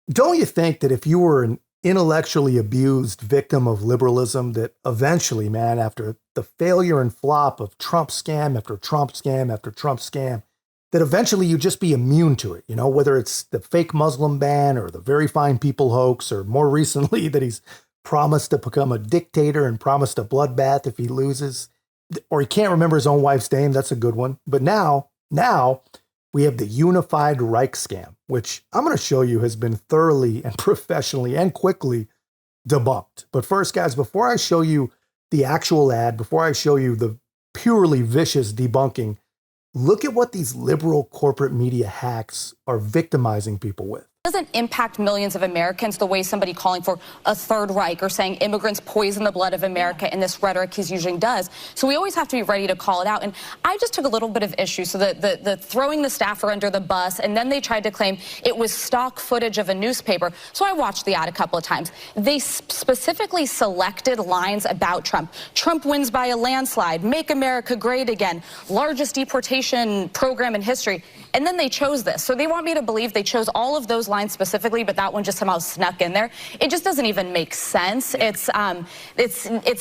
Don't you think that if you were an intellectually abused victim of liberalism, that eventually, man, after the failure and flop of Trump scam after Trump scam after Trump scam, that eventually you'd just be immune to it, whether it's the fake Muslim ban or the very fine people hoax, or more recently that he's promised to become a dictator and promised a bloodbath if he loses, or he can't remember his own wife's name. That's a good one. But now we have the unified Reich scam, which I'm going to show you has been thoroughly and professionally and quickly debunked. But first, guys, before I show you the actual ad, before I show you the purely vicious debunking, look at what these liberal corporate media hacks are victimizing people with. Doesn't impact millions of Americans the way somebody calling for a third Reich or saying immigrants poison the blood of America in this rhetoric he's using does. So we always have to be ready to call it out. And I just took a little bit of issue. So the throwing the staffer under the bus, and then they tried to claim it was stock footage of a newspaper. So I watched the ad a couple of times. They specifically selected lines about Trump. Trump wins by a landslide, make America great again, largest deportation program in history. And then they chose this. So they want me to believe they chose all of those lines specifically, but that one just somehow snuck in there. It just doesn't even make sense. It's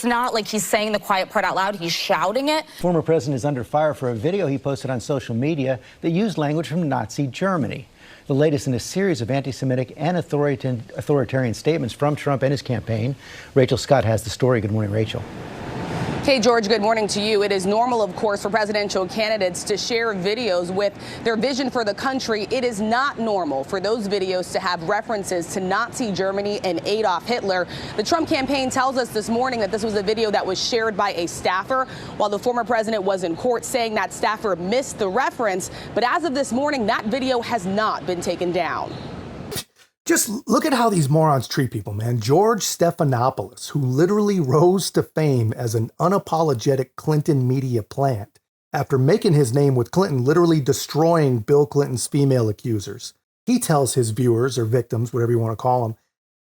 not like he's saying the quiet part out loud. He's shouting it. Former president is under fire for a video he posted on social media that used language from Nazi Germany. The latest in a series of anti-Semitic and authoritarian statements from Trump and his campaign. Rachel Scott has the story. Good morning, Rachel. Hey, George, good morning to you. It is normal, of course, for presidential candidates to share videos with their vision for the country. It is not normal for those videos to have references to Nazi Germany and Adolf Hitler. The Trump campaign tells us this morning that this was a video that was shared by a staffer while the former president was in court, saying that staffer missed the reference. But as of this morning, that video has not been taken down. Just look at how these morons treat people, man. George Stephanopoulos, who literally rose to fame as an unapologetic Clinton media plant after making his name with Clinton literally destroying Bill Clinton's female accusers. He tells his viewers, or victims, whatever you want to call them,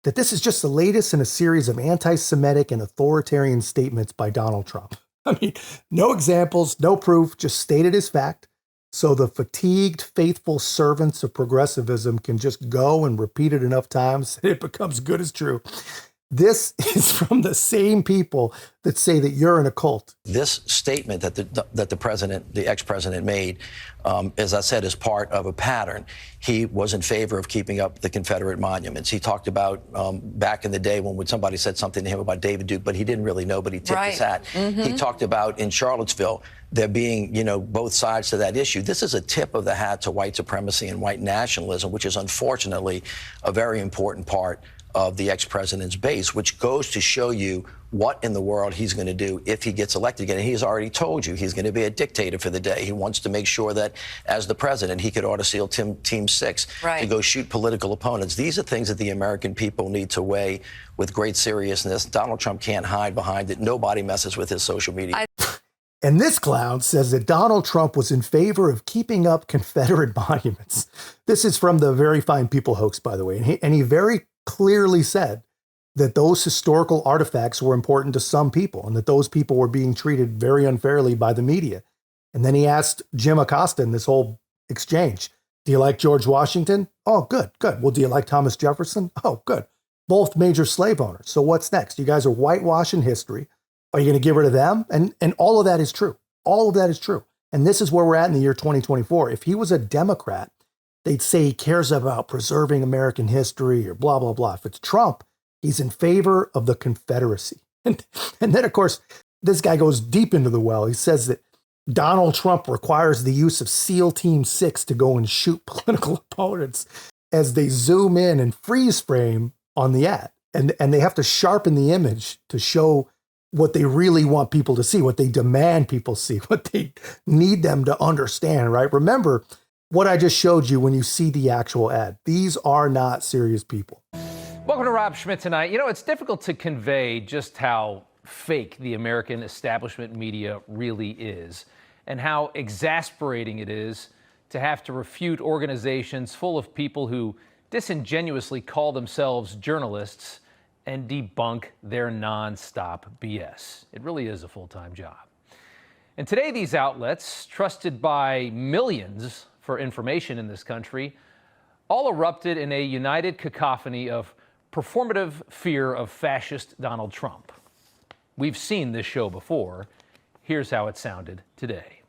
that this is just the latest in a series of anti-Semitic and authoritarian statements by Donald Trump. I mean, no examples, no proof, just stated as fact. So the fatigued, faithful servants of progressivism can just go and repeat it enough times that it becomes good as true. This is from the same people that say that you're in a cult. This statement that the president, the ex-president made, as I said, is part of a pattern. He was in favor of keeping up the Confederate monuments. He talked about back in the day when somebody said something to him about David Duke, but he didn't really know, but he tipped his hat. He talked about in Charlottesville there being, both sides to that issue. This is a tip of the hat to white supremacy and white nationalism, which is unfortunately a very important part of the ex-president's base, which goes to show you what in the world he's going to do if he gets elected again. And he's already told you he's going to be a dictator for the day. He wants to make sure that as the president, he could order seal Team 6 to go shoot political opponents. These are things that the American people need to weigh with great seriousness. Donald Trump can't hide behind it. Nobody messes with his social media. And this clown says that Donald Trump was in favor of keeping up Confederate monuments. This is from the Very Fine People hoax, by the way. And he very clearly said that those historical artifacts were important to some people and that those people were being treated very unfairly by the media. And then he asked Jim Acosta in this whole exchange, do you like George Washington? Oh, good. Well, do you like Thomas Jefferson? Oh, good. Both major slave owners. So what's next? You guys are whitewashing history. Are you going to get rid of them? And all of that is true. All of that is true. And this is where we're at in the year 2024. If he was a Democrat, they'd say he cares about preserving American history or blah, blah, blah. If it's Trump, he's in favor of the Confederacy. And then, of course, this guy goes deep into the well. He says that Donald Trump requires the use of SEAL Team 6 to go and shoot political opponents as they zoom in and freeze frame on the ad. And they have to sharpen the image to show what they really want people to see, what they demand people see, what they need them to understand, right? Remember what I just showed you when you see the actual ad. These are not serious people. Welcome to Rob Schmidt tonight. It's difficult to convey just how fake the American establishment media really is and how exasperating it is to have to refute organizations full of people who disingenuously call themselves journalists and debunk their nonstop BS. It really is a full-time job. And today, these outlets, trusted by millions for information in this country, all erupted in a united cacophony of performative fear of fascist Donald Trump. We've seen this show before. Here's how it sounded today.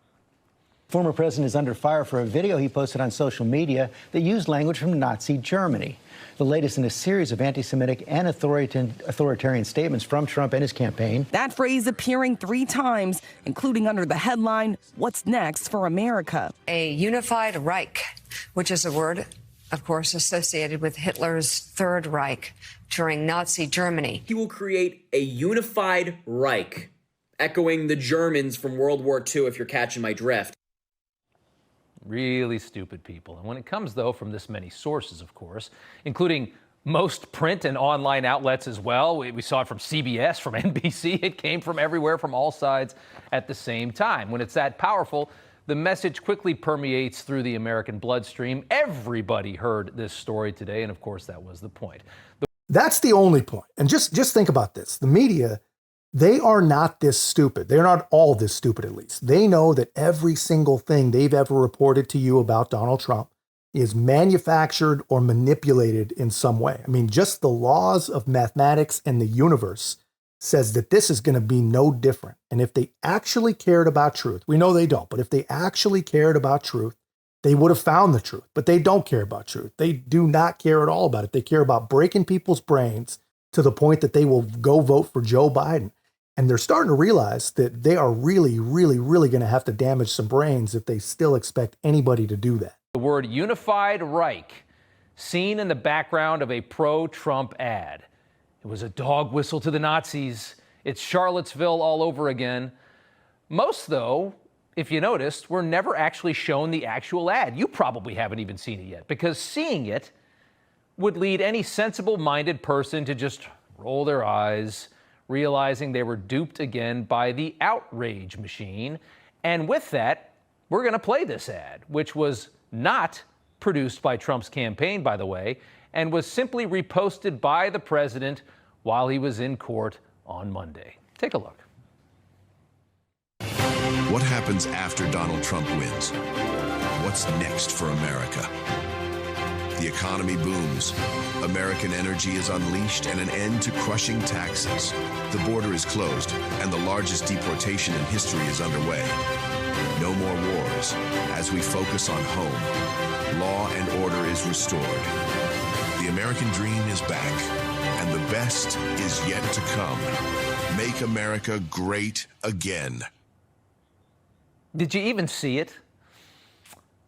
Former president is under fire for a video he posted on social media that used language from Nazi Germany. The latest in a series of anti-Semitic and authoritarian statements from Trump and his campaign. That phrase appearing 3 times, including under the headline, "What's next for America?" A unified Reich, which is a word, of course, associated with Hitler's Third Reich during Nazi Germany. He will create a unified Reich, echoing the Germans from World War II, if you're catching my drift. Really stupid people. And when it comes, though, from this many sources, of course, including most print and online outlets as well, we saw it from CBS, from NBC, it came from everywhere, from all sides at the same time. When it's that powerful, the message quickly permeates through the American bloodstream. Everybody heard this story today, and of course, that was the point. That's the only point. And just think about this. The media, they are not this stupid. They're not all this stupid, at least. They know that every single thing they've ever reported to you about Donald Trump is manufactured or manipulated in some way. I mean, just the laws of mathematics and the universe says that this is going to be no different. And if they actually cared about truth, we know they don't, but if they actually cared about truth, they would have found the truth. But they don't care about truth. They do not care at all about it. They care about breaking people's brains to the point that they will go vote for Joe Biden. And they're starting to realize that they are really, really, really going to have to damage some brains if they still expect anybody to do that. The word unified Reich, seen in the background of a pro-Trump ad. It was a dog whistle to the Nazis. It's Charlottesville all over again. Most, though, if you noticed, were never actually shown the actual ad. You probably haven't even seen it yet, because seeing it would lead any sensible-minded person to just roll their eyes, realizing they were duped again by the outrage machine. And with that, we're going to play this ad, which was not produced by Trump's campaign, by the way, and was simply reposted by the president while he was in court on Monday. Take a look. What happens after Donald Trump wins? What's next for America? The economy booms. American energy is unleashed and an end to crushing taxes. The border is closed and the largest deportation in history is underway. No more wars as we focus on home. Law and order is restored. The American dream is back and the best is yet to come. Make America great again. Did you even see it?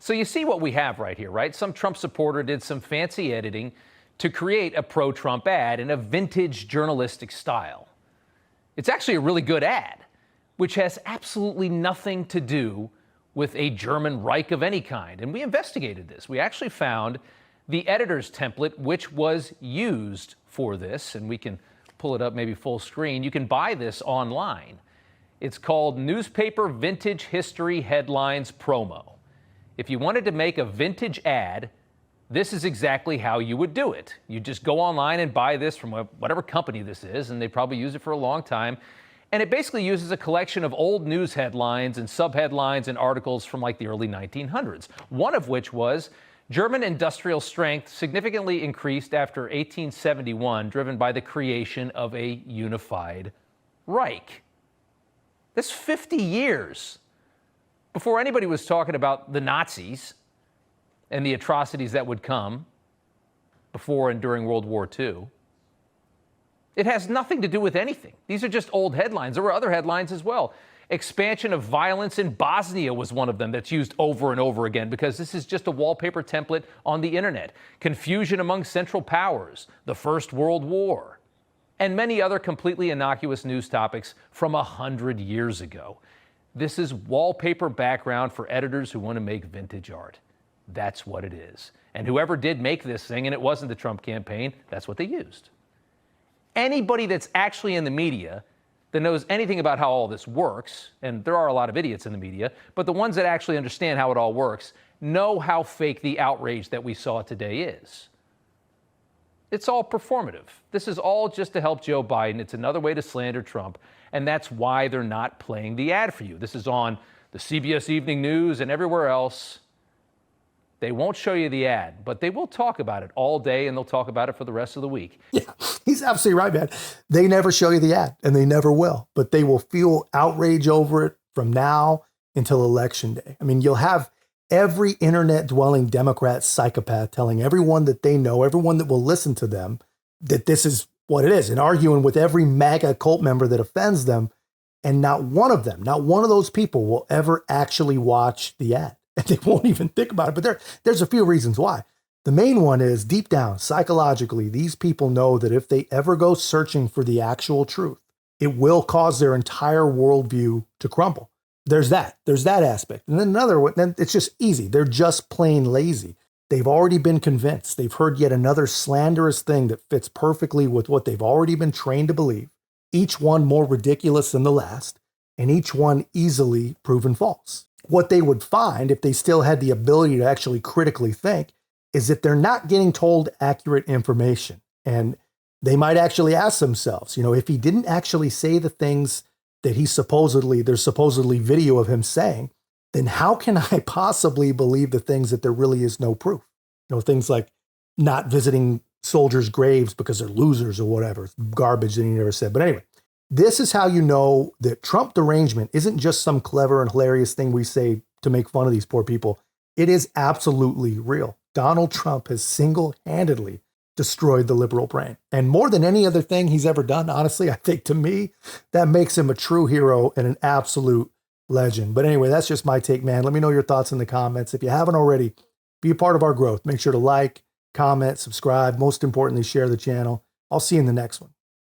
So you see what we have right here, right? Some Trump supporter did some fancy editing to create a pro-Trump ad in a vintage journalistic style. It's actually a really good ad, which has absolutely nothing to do with a German Reich of any kind. And we investigated this. We actually found the editor's template, which was used for this, and we can pull it up maybe full screen. You can buy this online. It's called Newspaper Vintage History Headlines Promo. If you wanted to make a vintage ad, this is exactly how you would do it. You just go online and buy this from whatever company this is, and they probably use it for a long time. And it basically uses a collection of old news headlines and subheadlines and articles from like the early 1900s, one of which was German industrial strength significantly increased after 1871, driven by the creation of a unified Reich. That's 50 years before anybody was talking about the Nazis and the atrocities that would come before and during World War II. It has nothing to do with anything. These are just old headlines. There were other headlines as well. Expansion of violence in Bosnia was one of them that's used over and over again because this is just a wallpaper template on the internet. Confusion among Central Powers, the First World War, and many other completely innocuous news topics from 100 years ago. This is wallpaper background for editors who want to make vintage art. That's what it is. And whoever did make this thing, and it wasn't the Trump campaign, that's what they used. Anybody that's actually in the media that knows anything about how all this works, and there are a lot of idiots in the media, but the ones that actually understand how it all works know how fake the outrage that we saw today is. It's all performative. This is all just to help Joe Biden. It's another way to slander Trump, and that's why they're not playing the ad for you. This is on the CBS Evening News and everywhere else. They won't show you the ad, but they will talk about it all day, and they'll talk about it for the rest of the week. Yeah, he's absolutely right, man. They never show you the ad, and they never will, but they will feel outrage over it from now until Election Day. I mean, you'll have every internet-dwelling Democrat psychopath telling everyone that they know, everyone that will listen to them, that this is what it is, and arguing with every MAGA cult member that offends them, and not one of them, not one of those people will ever actually watch the ad. And they won't even think about it. But there's a few reasons why. The main one is deep down, psychologically, these people know that if they ever go searching for the actual truth, it will cause their entire worldview to crumble. There's that aspect. And then another one, then it's just easy. They're just plain lazy. They've already been convinced. They've heard yet another slanderous thing that fits perfectly with what they've already been trained to believe. Each one more ridiculous than the last, and each one easily proven false. What they would find if they still had the ability to actually critically think is that they're not getting told accurate information. And they might actually ask themselves, if he didn't actually say the things that there's supposedly video of him saying, then how can I possibly believe the things that there really is no proof? Things like not visiting soldiers' graves because they're losers or whatever, garbage that he never said. But anyway, this is how you know that Trump derangement isn't just some clever and hilarious thing we say to make fun of these poor people. It is absolutely real. Donald Trump has single-handedly destroyed the liberal brain. And more than any other thing he's ever done, honestly, I think to me, that makes him a true hero and an absolute legend. But anyway, that's just my take, man. Let me know your thoughts in the comments. If you haven't already, be a part of our growth. Make sure to like, comment, subscribe. Most importantly, share the channel. I'll see you in the next one.